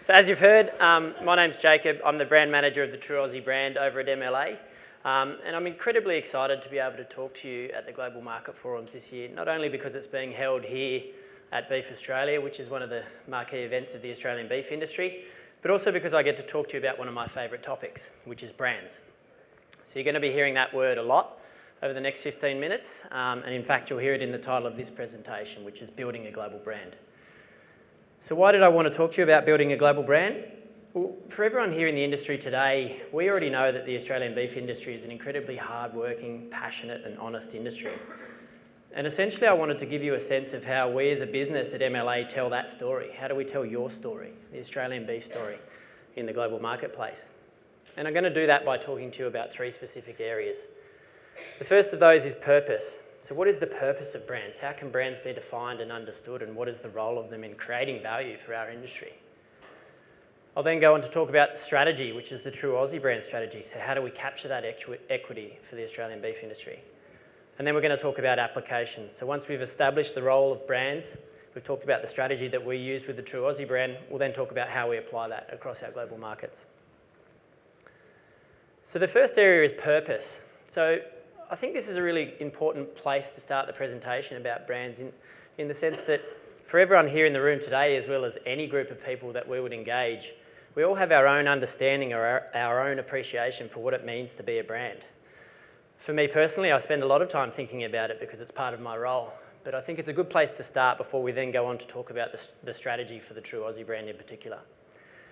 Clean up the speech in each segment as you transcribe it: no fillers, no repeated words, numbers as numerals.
So as you've heard, my name's Jacob. I'm the brand manager of the True Aussie brand over at MLA. And I'm incredibly excited to be able to talk to you at the Global Market Forums this year, not only because it's being held here at Beef Australia, which is one of the marquee events of the Australian beef industry, but also because I get to talk to you about one of my favourite topics, which is brands. So you're going to be hearing that word a lot over the next 15 minutes, and in fact you'll hear it in the title of this presentation, which is Building a Global Brand. So why did I want to talk to you about building a global brand? Well, for everyone here in the industry today, we already know that the Australian beef industry is an incredibly hard-working, passionate and honest industry. And essentially I wanted to give you a sense of how we as a business at MLA tell that story. How do we tell your story, the Australian beef story, in the global marketplace? And I'm going to do that by talking to you about three specific areas. The first of those is purpose. So what is the purpose of brands? How can brands be defined and understood, and what is the role of them in creating value for our industry? I'll then go on to talk about strategy, which is the True Aussie brand strategy. So how do we capture that equity for the Australian beef industry? And then we're going to talk about applications. So once we've established the role of brands, we've talked about the strategy that we use with the True Aussie brand, we'll then talk about how we apply that across our global markets. So the first area is purpose. So I think this is a really important place to start the presentation about brands in the sense that for everyone here in the room today, as well as any group of people that we would engage, we all have our own understanding or our own appreciation for what it means to be a brand. For me personally, I spend a lot of time thinking about it because it's part of my role, but I think it's a good place to start before we then go on to talk about the strategy for the True Aussie brand in particular.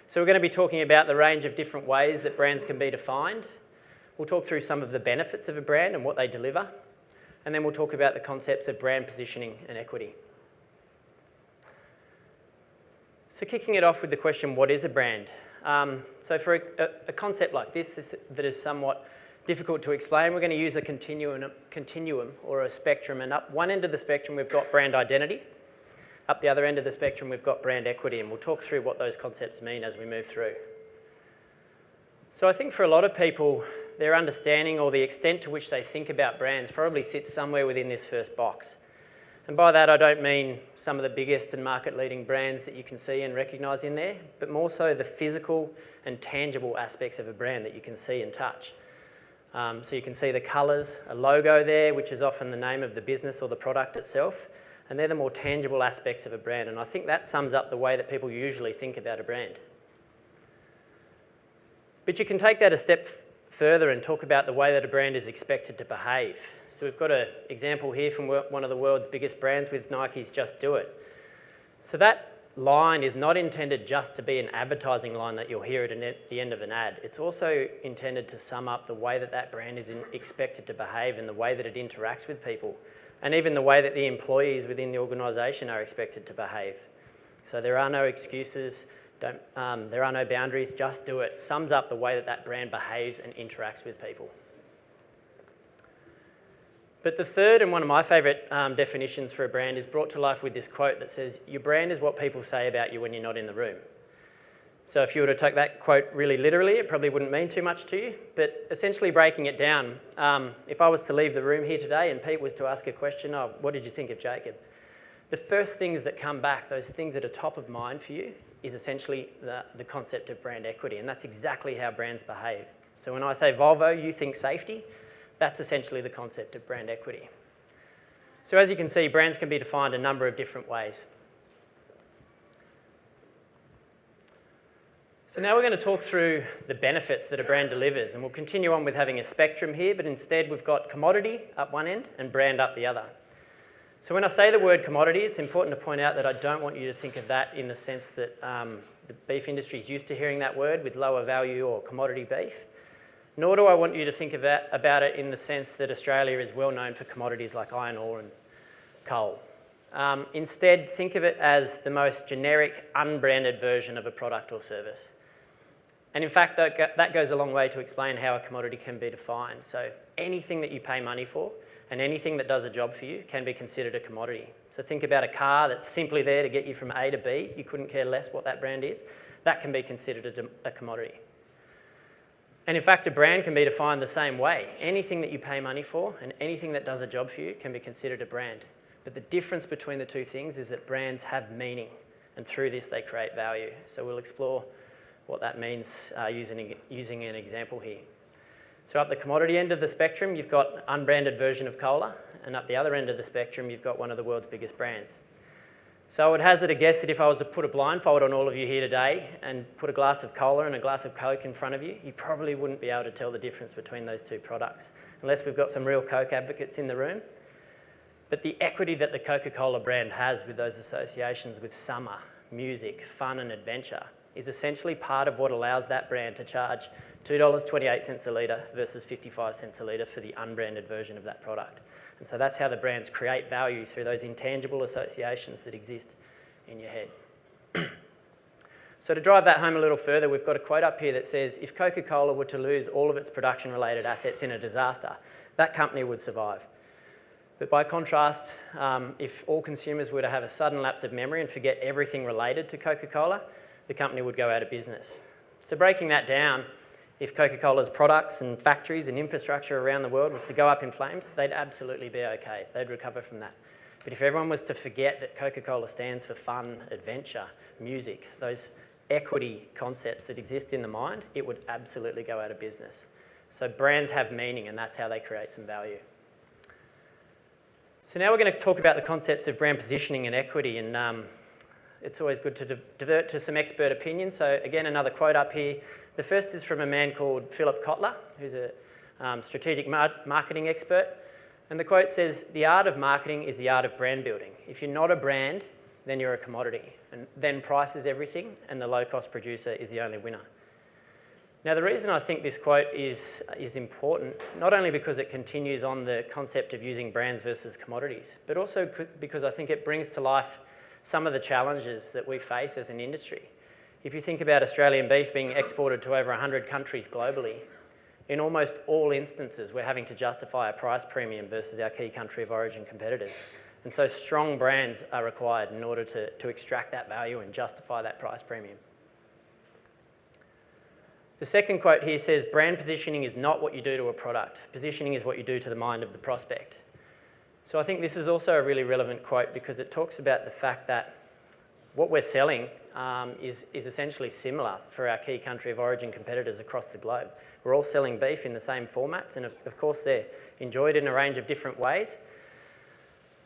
So we're going to be talking about the range of different ways that brands can be defined. We'll talk through some of the benefits of a brand and what they deliver, and then we'll talk about the concepts of brand positioning and equity. So kicking it off with the question, what is a brand? So for a concept like this that is somewhat difficult to explain, we're going to use a continuum or a spectrum, and up one end of the spectrum we've got brand identity, up the other end of the spectrum we've got brand equity, and we'll talk through what those concepts mean as we move through. So I think for a lot of people, their understanding or the extent to which they think about brands probably sits somewhere within this first box. And by that I don't mean some of the biggest and market-leading brands that you can see and recognise in there, but more so the physical and tangible aspects of a brand that you can see and touch. So you can see the colours, a logo there, which is often the name of the business or the product itself, and they're the more tangible aspects of a brand, and I think that sums up the way that people usually think about a brand. But you can take that a step further and talk about the way that a brand is expected to behave. So we've got an example here from one of the world's biggest brands with Nike's Just Do It. So that line is not intended just to be an advertising line that you'll hear at the end of an ad. It's also intended to sum up the way that that brand is expected to behave and the way that it interacts with people, and even the way that the employees within the organisation are expected to behave. So there are no excuses. There are no boundaries, just do it. Sums up the way that that brand behaves and interacts with people. But the third and one of my favourite definitions for a brand is brought to life with this quote that says, your brand is what people say about you when you're not in the room. So if you were to take that quote really literally, it probably wouldn't mean too much to you, but essentially breaking it down, if I was to leave the room here today and Pete was to ask a question, oh, what did you think of Jacob? The first things that come back, those things that are top of mind for you, is essentially the concept of brand equity, and that's exactly how brands behave. So when I say Volvo, you think safety, that's essentially the concept of brand equity. So as you can see, brands can be defined a number of different ways. So now we're going to talk through the benefits that a brand delivers, and we'll continue on with having a spectrum here, but instead we've got commodity up one end and brand up the other. So when I say the word commodity, it's important to point out that I don't want you to think of that in the sense that the beef industry is used to hearing that word with lower value or commodity beef. Nor do I want you to think about it in the sense that Australia is well known for commodities like iron ore and coal. Instead, think of it as the most generic, unbranded version of a product or service. And in fact, that goes a long way to explain how a commodity can be defined. So anything that you pay money for and anything that does a job for you can be considered a commodity. So think about a car that's simply there to get you from A to B. You couldn't care less what that brand is. That can be considered a commodity. And in fact, a brand can be defined the same way. Anything that you pay money for and anything that does a job for you can be considered a brand. But the difference between the two things is that brands have meaning. and through this they create value. So we'll explore what that means using an example here. So up the commodity end of the spectrum, you've got an unbranded version of cola, and up the other end of the spectrum, you've got one of the world's biggest brands. So I would hazard a guess that if I was to put a blindfold on all of you here today and put a glass of cola and a glass of Coke in front of you, you probably wouldn't be able to tell the difference between those two products, unless we've got some real Coke advocates in the room. But the equity that the Coca-Cola brand has with those associations with summer, music, fun and adventure is essentially part of what allows that brand to charge $2.28 a litre versus 55 cents a litre for the unbranded version of that product. And so that's how the brands create value, through those intangible associations that exist in your head. So to drive that home a little further, we've got a quote up here that says, if Coca-Cola were to lose all of its production-related assets in a disaster, that company would survive. But by contrast, if all consumers were to have a sudden lapse of memory and forget everything related to Coca-Cola, the company would go out of business. So breaking that down, if Coca-Cola's products and factories and infrastructure around the world was to go up in flames, they'd absolutely be okay. They'd recover from that. But if everyone was to forget that Coca-Cola stands for fun, adventure, music, those equity concepts that exist in the mind, it would absolutely go out of business. So brands have meaning, and that's how they create some value. So now we're going to talk about the concepts of brand positioning and equity, and it's always good to divert to some expert opinion. So again, another quote up here. The first is from a man called Philip Kotler, who's a strategic marketing expert. And the quote says, "The art of marketing is the art of brand building. If you're not a brand, then you're a commodity. And then price is everything, and the low-cost producer is the only winner." Now, the reason I think this quote is important, not only because it continues on the concept of using brands versus commodities, but also because I think it brings to life some of the challenges that we face as an industry. If you think about Australian beef being exported to over 100 countries globally, in almost all instances, we're having to justify a price premium versus our key country of origin competitors. And so strong brands are required in order to extract that value and justify that price premium. The second quote here says, brand positioning is not what you do to a product. Positioning is what you do to the mind of the prospect. So I think this is also a really relevant quote because it talks about the fact that what we're selling is essentially similar for our key country of origin competitors across the globe. We're all selling beef in the same formats, and of course they're enjoyed in a range of different ways.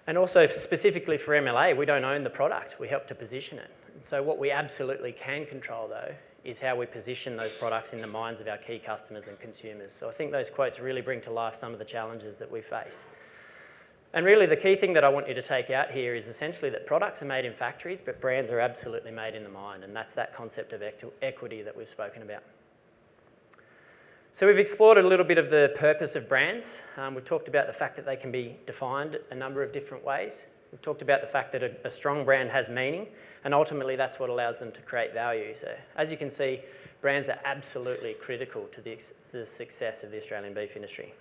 And also specifically for MLA, we don't own the product, we help to position it. So what we absolutely can control though is how we position those products in the minds of our key customers and consumers. So I think those quotes really bring to life some of the challenges that we face. And really the key thing that I want you to take out here is essentially that products are made in factories, but brands are absolutely made in the mind, and that's that concept of equity that we've spoken about. So we've explored a little bit of the purpose of brands. We've talked about the fact that they can be defined a number of different ways. We've talked about the fact that a strong brand has meaning, and ultimately that's what allows them to create value. So as you can see, brands are absolutely critical to the success of the Australian beef industry.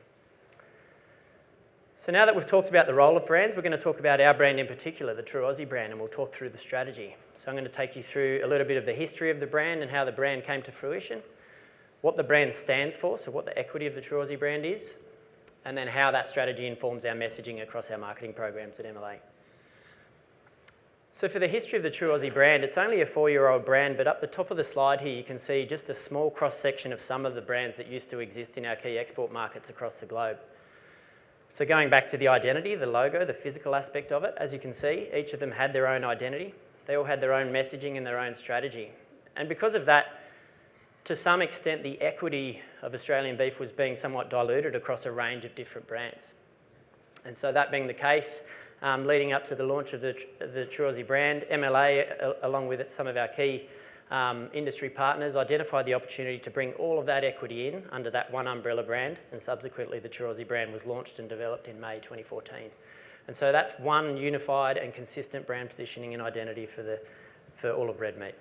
So now that we've talked about the role of brands, we're going to talk about our brand in particular, the True Aussie brand, and we'll talk through the strategy. So I'm going to take you through a little bit of the history of the brand and how the brand came to fruition, what the brand stands for, so what the equity of the True Aussie brand is, and then how that strategy informs our messaging across our marketing programs at MLA. So for the history of the True Aussie brand, it's only a 4-year-old brand, but up the top of the slide here you can see just a small cross-section of some of the brands that used to exist in our key export markets across the globe. So going back to the identity, the logo, the physical aspect of it, as you can see, each of them had their own identity. They all had their own messaging and their own strategy. And because of that, to some extent, the equity of Australian beef was being somewhat diluted across a range of different brands. And so that being the case, leading up to the launch of the True Aussie brand, MLA, along with some of our key industry partners, identified the opportunity to bring all of that equity in under that one umbrella brand, and subsequently the True Aussie brand was launched and developed in May 2014. And so that's one unified and consistent brand positioning and identity for all of red meat.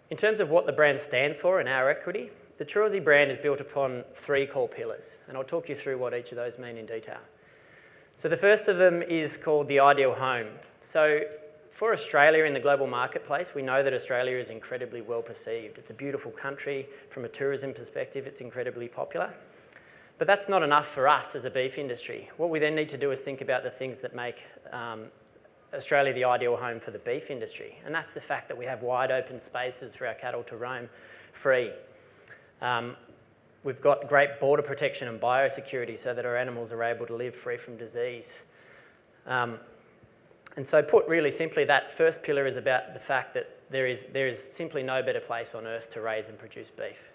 In terms of what the brand stands for and our equity, the True Aussie brand is built upon 3 core pillars, and I'll talk you through what each of those mean in detail. So the first of them is called the ideal home. So for Australia in the global marketplace, we know that Australia is incredibly well perceived. It's a beautiful country. From a tourism perspective, it's incredibly popular. But that's not enough for us as a beef industry. What we then need to do is think about the things that make Australia the ideal home for the beef industry, and that's the fact that we have wide open spaces for our cattle to roam free. We've got great border protection and biosecurity so that our animals are able to live free from disease. And so put really simply, that first pillar is about the fact that there is simply no better place on earth to raise and produce beef.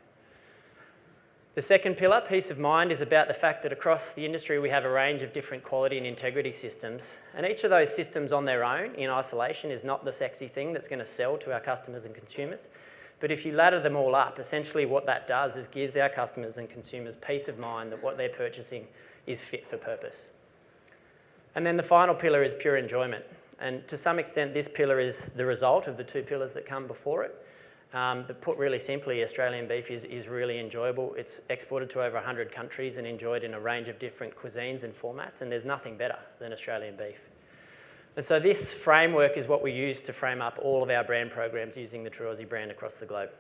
The second pillar, peace of mind, is about the fact that across the industry we have a range of different quality and integrity systems, and each of those systems on their own, in isolation, is not the sexy thing that's going to sell to our customers and consumers. But if you ladder them all up, essentially what that does is gives our customers and consumers peace of mind that what they're purchasing is fit for purpose. And then the final pillar is pure enjoyment. And to some extent, this pillar is the result of the two pillars that come before it. But put really simply, Australian beef is really enjoyable. It's exported to over 100 countries and enjoyed in a range of different cuisines and formats, and there's nothing better than Australian beef. And so this framework is what we use to frame up all of our brand programs using the True Aussie brand across the globe.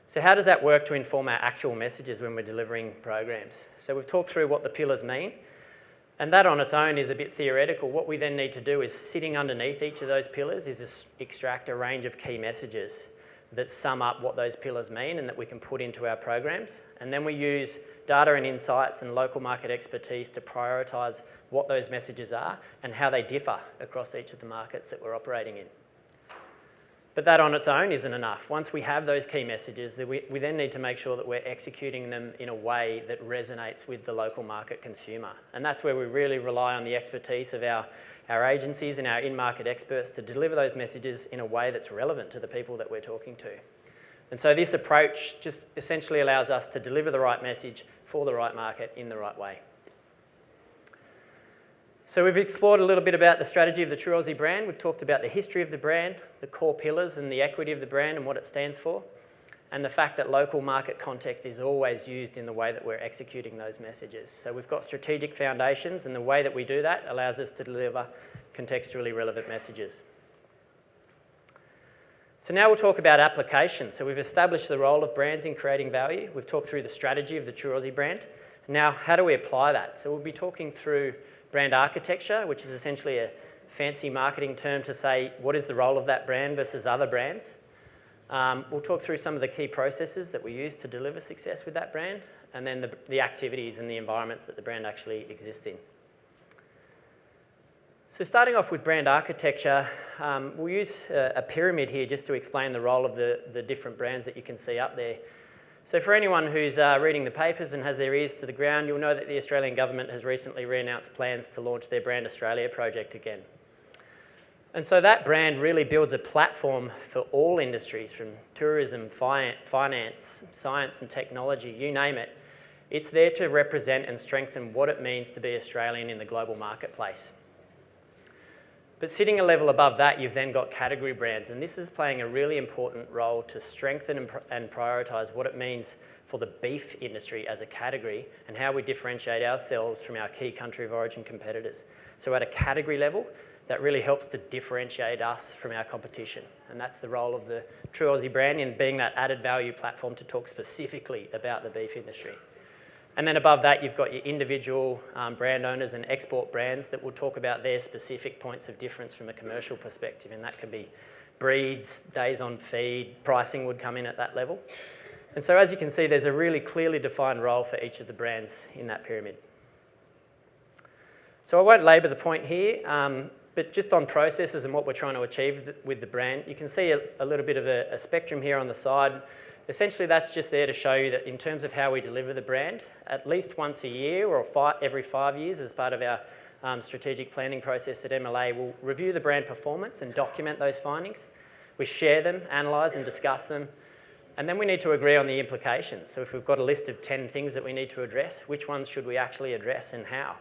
So how does that work to inform our actual messages when we're delivering programs? So we've talked through what the pillars mean, and that on its own is a bit theoretical. What we then need to do is, sitting underneath each of those pillars, is extract a range of key messages that sum up what those pillars mean and that we can put into our programs. And then we use data and insights and local market expertise to prioritise what those messages are and how they differ across each of the markets that we're operating in. But that on its own isn't enough. Once we have those key messages, we then need to make sure that we're executing them in a way that resonates with the local market consumer. And that's where we really rely on the expertise of our agencies and our in-market experts to deliver those messages in a way that's relevant to the people that we're talking to. And so this approach just essentially allows us to deliver the right message for the right market in the right way. So we've explored a little bit about the strategy of the True Aussie brand. We've talked about the history of the brand, the core pillars and the equity of the brand and what it stands for, and the fact that local market context is always used in the way that we're executing those messages. So we've got strategic foundations, and the way that we do that allows us to deliver contextually relevant messages. So now we'll talk about application. So we've established the role of brands in creating value. We've talked through the strategy of the True Aussie brand. Now, how do we apply that? So we'll be talking through brand architecture, which is essentially a fancy marketing term to say what is the role of that brand versus other brands. We'll talk through some of the key processes that we use to deliver success with that brand, and then the activities and the environments that the brand actually exists in. So starting off with brand architecture, we'll use a pyramid here just to explain the role of the different brands that you can see up there. So for anyone who's reading the papers and has their ears to the ground, you'll know that the Australian government has recently re-announced plans to launch their Brand Australia project again. And so that brand really builds a platform for all industries, from tourism, finance, science and technology, you name it. It's there to represent and strengthen what it means to be Australian in the global marketplace. But sitting a level above that, you've then got category brands, and this is playing a really important role to strengthen and prioritise what it means for the beef industry as a category and how we differentiate ourselves from our key country of origin competitors. So at a category level, that really helps to differentiate us from our competition, and that's the role of the True Aussie brand in being that added value platform to talk specifically about the beef industry. And then above that, you've got your individual brand owners and export brands that will talk about their specific points of difference from a commercial perspective, and that could be breeds, days on feed, pricing would come in at that level. And so as you can see, there's a really clearly defined role for each of the brands in that pyramid. So I won't labour the point here, but just on processes and what we're trying to achieve with the brand, you can see a little bit of a spectrum here on the side. Essentially, that's just there to show you that in terms of how we deliver the brand, at least once a year or every 5 years as part of our strategic planning process at MLA, we'll review the brand performance and document those findings. We share them, analyse and discuss them, and then we need to agree on the implications. So if we've got a list of 10 things that we need to address, which ones should we actually address and how?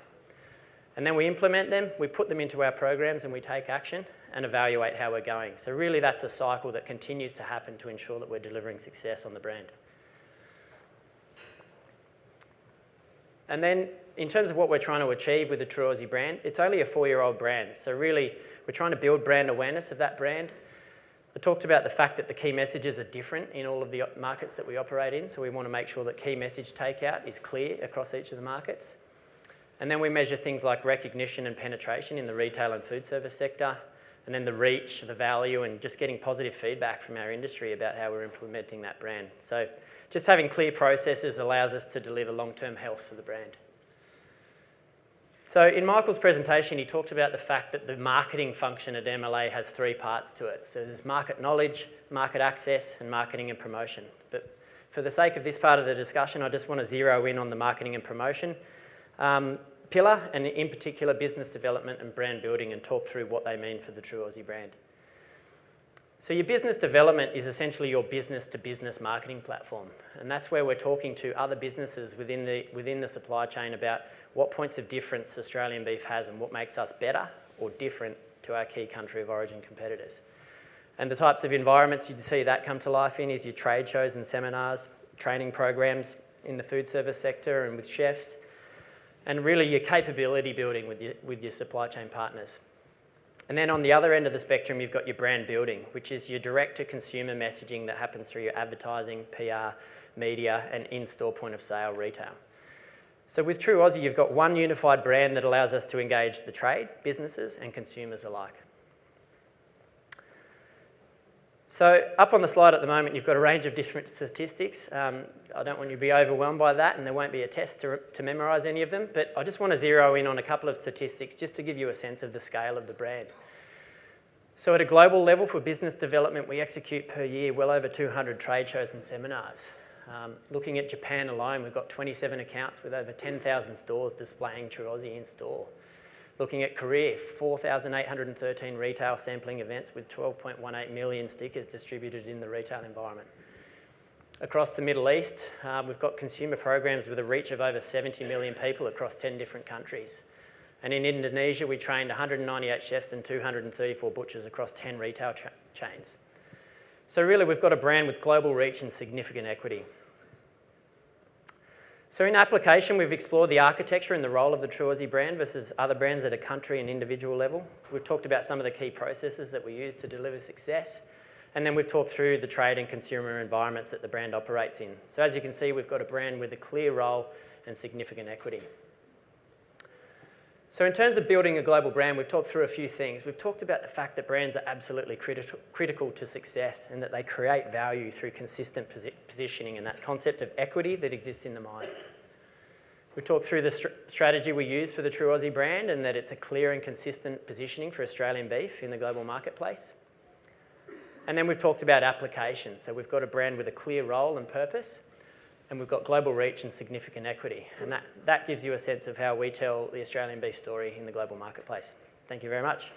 And then we implement them, we put them into our programs and we take action and evaluate how we're going. So really that's a cycle that continues to happen to ensure that we're delivering success on the brand. And then in terms of what we're trying to achieve with the True Aussie brand, it's only a 4-year-old brand. So really we're trying to build brand awareness of that brand. I talked about the fact that the key messages are different in all of the markets that we operate in. So we want to make sure that key message takeout is clear across each of the markets. And then we measure things like recognition and penetration in the retail and food service sector, and then the reach, the value, and just getting positive feedback from our industry about how we're implementing that brand. So just having clear processes allows us to deliver long-term health for the brand. So in Michael's presentation, he talked about the fact that the marketing function at MLA has 3 parts to it. So there's market knowledge, market access, and marketing and promotion. But for the sake of this part of the discussion, I just want to zero in on the marketing and promotion pillar, and in particular business development and brand building, and talk through what they mean for the True Aussie brand. So your business development is essentially your business-to-business marketing platform, and that's where we're talking to other businesses within the supply chain about what points of difference Australian beef has and what makes us better or different to our key country of origin competitors. And the types of environments you'd see that come to life in is your trade shows and seminars, training programs in the food service sector and with chefs, and really your capability building with your supply chain partners. And then on the other end of the spectrum, you've got your brand building, which is your direct-to-consumer messaging that happens through your advertising, PR, media, and in-store point of sale retail. So with True Aussie, you've got one unified brand that allows us to engage the trade, businesses, and consumers alike. So up on the slide at the moment, you've got a range of different statistics. I don't want you to be overwhelmed by that, and there won't be a test to memorise any of them, but I just want to zero in on a couple of statistics just to give you a sense of the scale of the brand. So at a global level for business development, we execute per year well over 200 trade shows and seminars. Looking at Japan alone, we've got 27 accounts with over 10,000 stores displaying True Aussie in store. Looking at Korea, 4,813 retail sampling events with 12.18 million stickers distributed in the retail environment. Across the Middle East, we've got consumer programs with a reach of over 70 million people across 10 different countries. And in Indonesia, we trained 198 chefs and 234 butchers across 10 retail chains. So really, we've got a brand with global reach and significant equity. So in application, we've explored the architecture and the role of the True Aussie brand versus other brands at a country and individual level. We've talked about some of the key processes that we use to deliver success. And then we've talked through the trade and consumer environments that the brand operates in. So as you can see, we've got a brand with a clear role and significant equity. So in terms of building a global brand, we've talked through a few things. We've talked about the fact that brands are absolutely critical to success and that they create value through consistent positioning and that concept of equity that exists in the mind. We talked through the strategy we use for the True Aussie brand and that it's a clear and consistent positioning for Australian beef in the global marketplace. And then we've talked about application. So we've got a brand with a clear role and purpose, and we've got global reach and significant equity. And that gives you a sense of how we tell the Australian beef story in the global marketplace. Thank you very much.